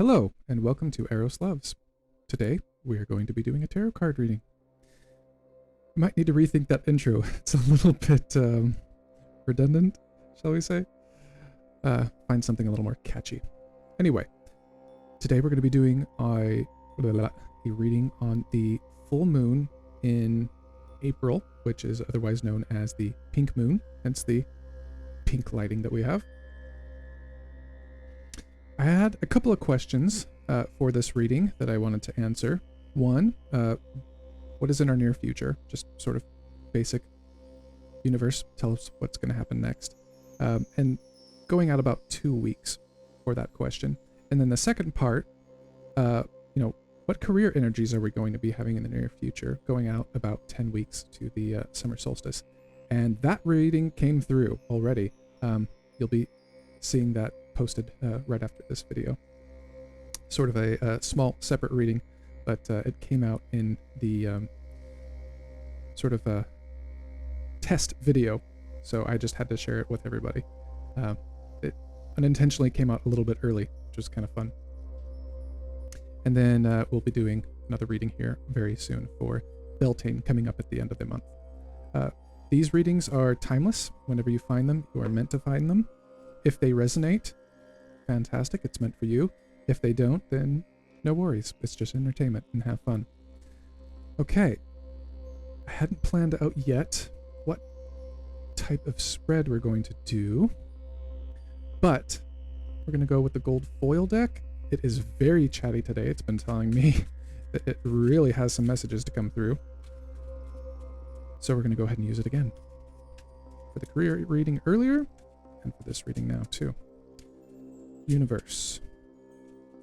Hello, and welcome to erosloves. Today, we are going to be doing a tarot card reading. I might need to rethink that intro. It's a little bit redundant, shall we say? Find something a little more catchy. Anyway, today we're going to be doing a reading on the full moon in April, which is otherwise known as the pink moon, hence the pink lighting that we have. I had a couple of questions for this reading that I wanted to answer. One, what is in our near future? Just sort of basic universe. Tell us what's going to happen next. And going out about 2 weeks for that question. And then the second part, what career energies are we going to be having in the near future? Going out about 10 weeks to the summer solstice. And that reading came through already. You'll be seeing that posted right after this video. Sort of a small separate reading, but it came out in the sort of a test video, so I just had to share it with everybody. It unintentionally came out a little bit early, which was kind of fun. And then we'll be doing another reading here very soon for Beltane coming up at the end of the month. These readings are timeless. Whenever you find them, you are meant to find them. If they resonate, fantastic, it's meant for you. If they don't, then no worries. It's just entertainment and have fun. Okay. I hadn't planned out yet what type of spread we're going to do, but we're going to go with the gold foil deck. It is very chatty today. It's been telling me that it really has some messages to come through. So we're going to go ahead and use it again. For the career reading earlier, and for this reading now too. Universe,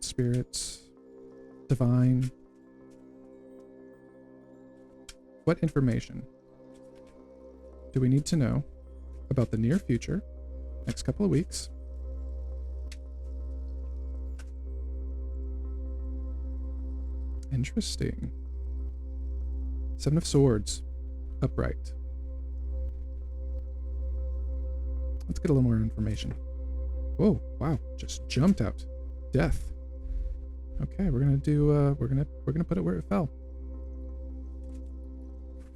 spirits, divine. What information do we need to know about the near future, next couple of weeks? Interesting. Seven of Swords, upright. Let's get a little more information. Whoa, wow, just jumped out. Death. Okay, we're gonna do we're gonna put it where it fell.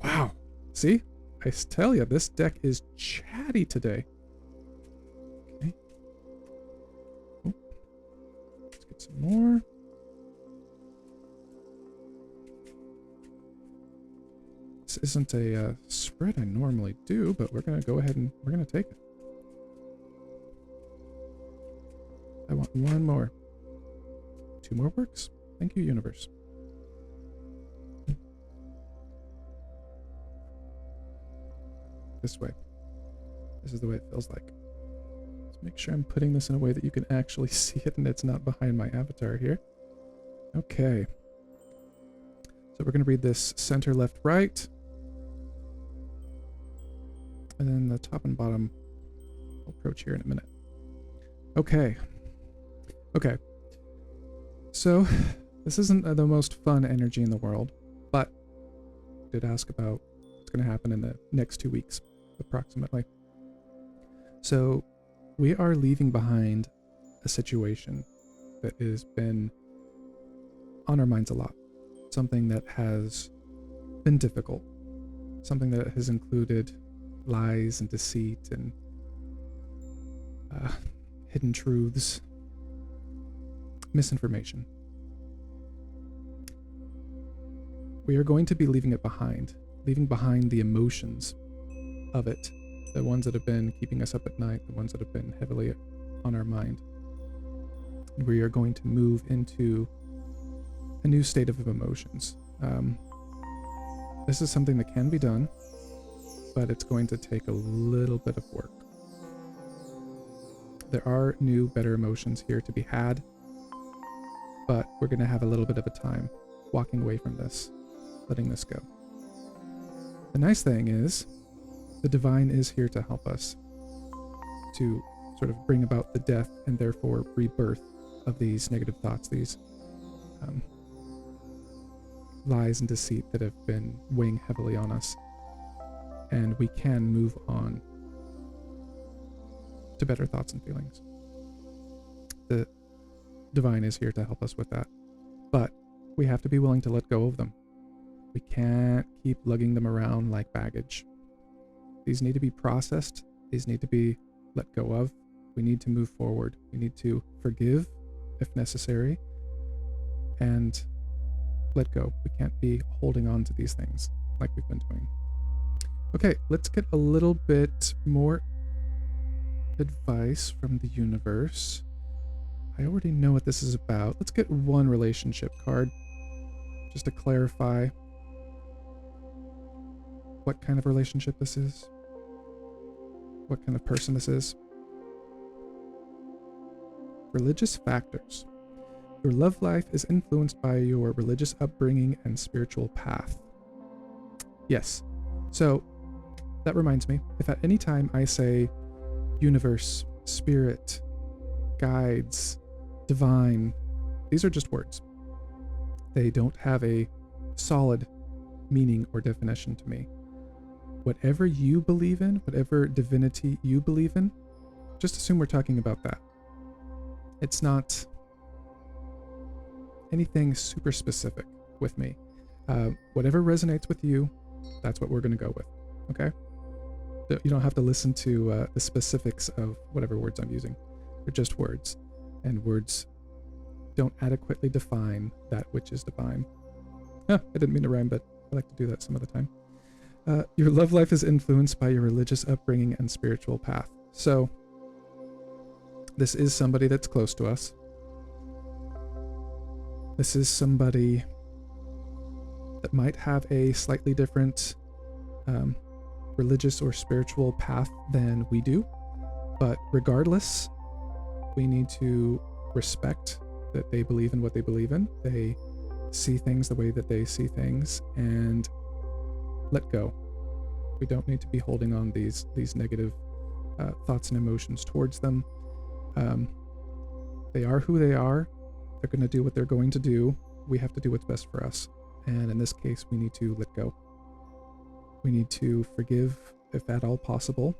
Wow. See? I tell you, this deck is chatty today. Okay. Oh. Let's get some more. This isn't a spread I normally do, but we're gonna go ahead and we're gonna take it. I want one more. 2 more works. Thank you, universe. This way. This is the way it feels like. Let's make sure I'm putting this in a way that you can actually see it and it's not behind my avatar here. Okay. So we're going to read this center, left, right. And then the top and bottom I'll approach here in a minute. Okay. Okay, so this isn't the most fun energy in the world, but I did ask about what's going to happen in the next 2 weeks, approximately. So we are leaving behind a situation that has been on our minds a lot, something that has been difficult, something that has included lies and deceit and hidden truths. Misinformation. We are going to be leaving it behind, leaving behind the emotions of it, the ones that have been keeping us up at night, the ones that have been heavily on our mind. And we are going to move into a new state of emotions. This is something that can be done, but it's going to take a little bit of work. There are new, better emotions here to be had, but we're going to have a little bit of a time walking away from this, letting this go. The nice thing is, the divine is here to help us to sort of bring about the death and therefore rebirth of these negative thoughts, these lies and deceit that have been weighing heavily on us. And we can move on to better thoughts and feelings. The divine is here to help us with that. But we have to be willing to let go of them. We can't keep lugging them around like baggage. These need to be processed. These need to be let go of. We need to move forward. We need to forgive if necessary and let go. We can't be holding on to these things like we've been doing. Okay, let's get a little bit more advice from the universe. I already know what this is about. Let's get one relationship card just to clarify what kind of relationship this is, what kind of person this is. Religious factors. Your love life is influenced by your religious upbringing and spiritual path. Yes. So that reminds me, if at any time I say universe, spirit, guides, divine, these are just words. They don't have a solid meaning or definition to me. Whatever you believe in, whatever divinity you believe in, just assume we're talking about that. It's not anything super specific with me. Whatever resonates with you, that's what we're going to go with. Okay? You don't have to listen to the specifics of whatever words I'm using. They're just words. And words don't adequately define that which is divine. I didn't mean to rhyme, but I like to do that some of the time. Your love life is influenced by your religious upbringing and spiritual path. So, this is somebody that's close to us. This is somebody that might have a slightly different religious or spiritual path than we do. But regardless, we need to respect that they believe in what they believe in. They see things the way that they see things, and let go. We don't need to be holding on these negative thoughts and emotions towards them. They are who they are. They're going to do what they're going to do. We have to do what's best for us. And in this case, we need to let go. We need to forgive if at all possible.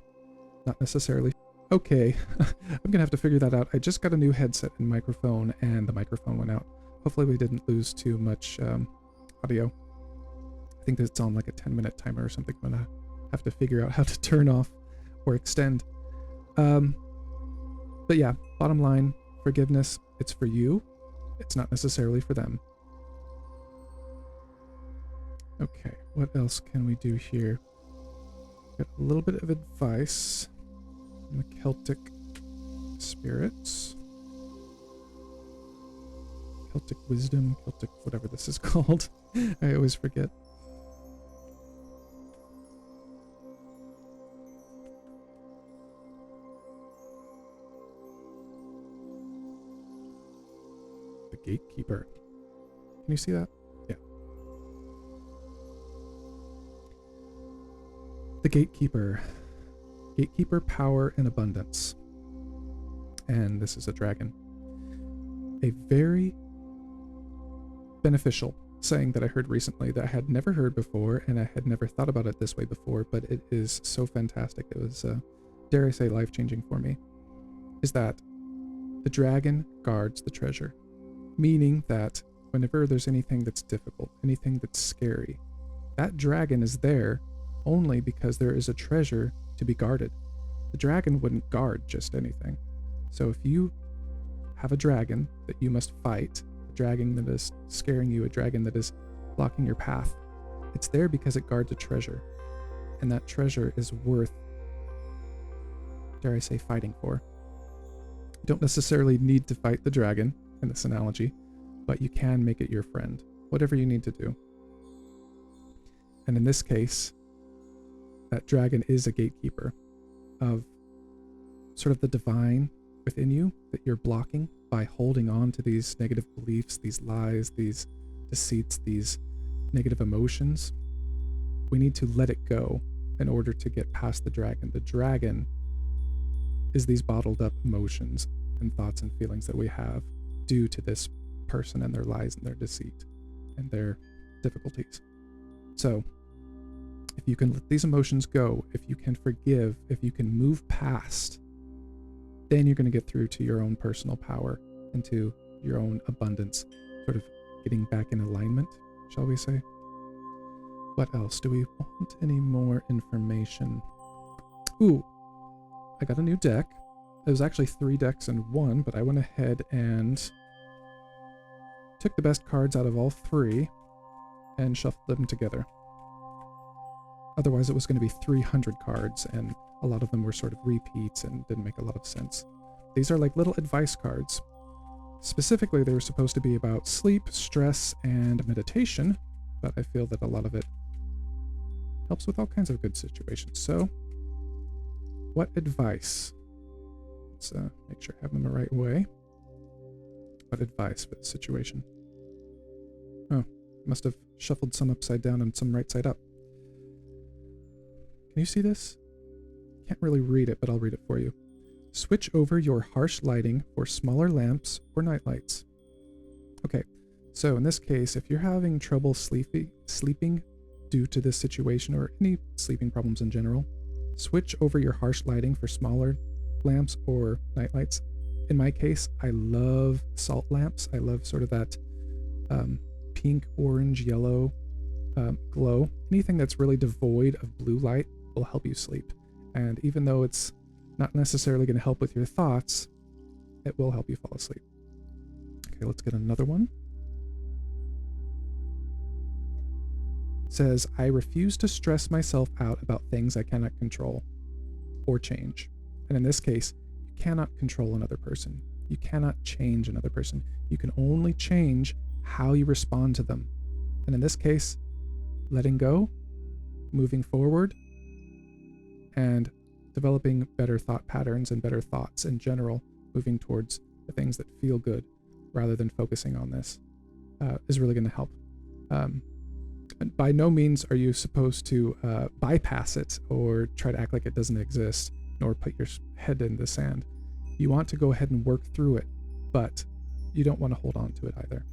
Not necessarily. Okay, I'm going to have to figure that out. I just got a new headset and microphone, and the microphone went out. Hopefully we didn't lose too much audio. I think that it's on like a 10-minute timer or something. I'm going to have to figure out how to turn off or extend. But yeah, bottom line, forgiveness, it's for you. It's not necessarily for them. Okay, what else can we do here? Got a little bit of advice from the Celtic spirits. Celtic wisdom, Celtic whatever this is called. I always forget. The gatekeeper. Can you see that? Yeah. The gatekeeper. Gatekeeper, power, and abundance. And this is a dragon. A very beneficial saying that I heard recently that I had never heard before, and I had never thought about it this way before, but it is so fantastic. It was, dare I say, life-changing for me. Is that the dragon guards the treasure. Meaning that whenever there's anything that's difficult, anything that's scary, that dragon is there only because there is a treasure to be guarded. The dragon wouldn't guard just anything. So if you have a dragon that you must fight, a dragon that is scaring you, a dragon that is blocking your path, it's there because it guards a treasure. And that treasure is worth, dare I say, fighting for. You don't necessarily need to fight the dragon in this analogy, but you can make it your friend, whatever you need to do. And in this case, that dragon is a gatekeeper of sort of the divine within you that you're blocking by holding on to these negative beliefs, these lies, these deceits, these negative emotions. We need to let it go in order to get past the dragon. The dragon is these bottled up emotions and thoughts and feelings that we have due to this person and their lies and their deceit and their difficulties. So if you can let these emotions go, if you can forgive, if you can move past, then you're going to get through to your own personal power and to your own abundance, sort of getting back in alignment, shall we say. What else? Do we want any more information? Ooh, I got a new deck. It was actually 3 decks in one, but I went ahead and took the best cards out of all 3 and shuffled them together. Otherwise, it was going to be 300 cards, and a lot of them were sort of repeats and didn't make a lot of sense. These are like little advice cards. Specifically, they were supposed to be about sleep, stress, and meditation, but I feel that a lot of it helps with all kinds of good situations. So, what advice? Let's make sure I have them the right way. What advice for the situation? Oh, must have shuffled some upside down and some right side up. Can you see this? Can't really read it, but I'll read it for you. Switch over your harsh lighting for smaller lamps or night lights. Okay, so in this case, if you're having trouble sleeping due to this situation or any sleeping problems in general, switch over your harsh lighting for smaller lamps or night lights. In my case, I love salt lamps. I love sort of that pink, orange, yellow glow. Anything that's really devoid of blue light will help you sleep. And even though it's not necessarily going to help with your thoughts, it will help you fall asleep. Okay, let's get another one. It says, I refuse to stress myself out about things I cannot control or change. And in this case, you cannot control another person. You cannot change another person. You can only change how you respond to them. And in this case, letting go, moving forward, and developing better thought patterns and better thoughts in general, moving towards the things that feel good rather than focusing on this, is really going to help. And by no means are you supposed to bypass it or try to act like it doesn't exist, nor put your head in the sand. You want to go ahead and work through it, but you don't want to hold on to it either.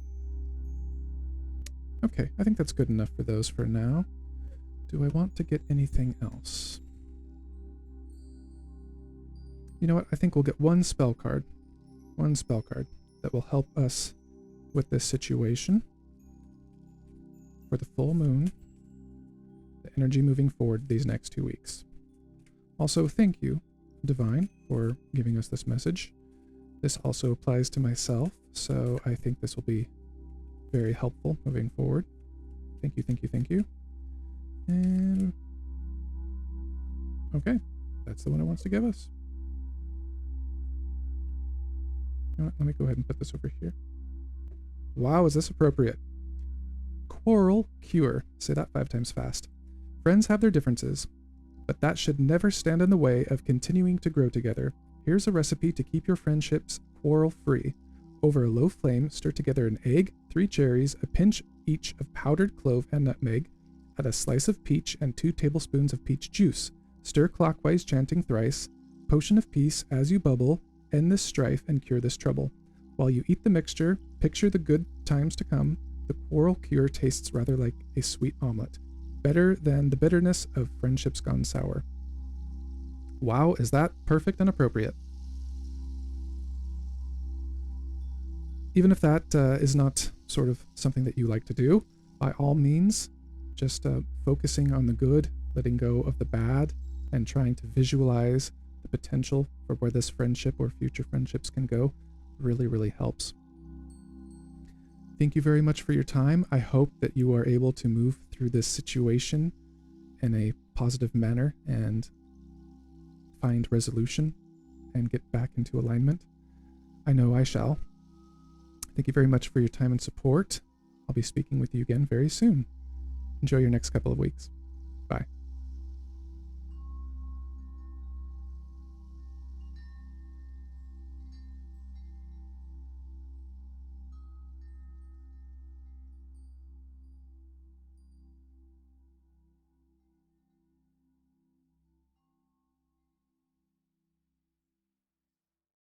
Okay, I think that's good enough for those for now. Do I want to get anything else? You know what? I think we'll get one spell card. One spell card that will help us with this situation. For the full moon, the energy moving forward these next 2 weeks. Also, thank you, Divine, for giving us this message. This also applies to myself, so I think this will be very helpful moving forward. Thank you, thank you, thank you. And okay, that's the one it wants to give us. You know what, let me go ahead and put this over here. Wow, is this appropriate? Quarrel cure. Say that 5 times fast. Friends have their differences, but that should never stand in the way of continuing to grow together. Here's a recipe to keep your friendships quarrel-free. Over a low flame, stir together an egg, 3 cherries, a pinch each of powdered clove and nutmeg, add a slice of peach and 2 tablespoons of peach juice. Stir clockwise, chanting thrice. Potion of peace as you bubble. End this strife and cure this trouble. While you eat the mixture, picture the good times to come. The quarrel cure tastes rather like a sweet omelet, better than the bitterness of friendships gone sour. Wow, is that perfect and appropriate? Even if that is not sort of something that you like to do, by all means, just focusing on the good, letting go of the bad, and trying to visualize the potential for where this friendship or future friendships can go really, really helps. Thank you very much for your time. I hope that you are able to move through this situation in a positive manner and find resolution and get back into alignment. I know I shall. Thank you very much for your time and support. I'll be speaking with you again very soon. Enjoy your next couple of weeks.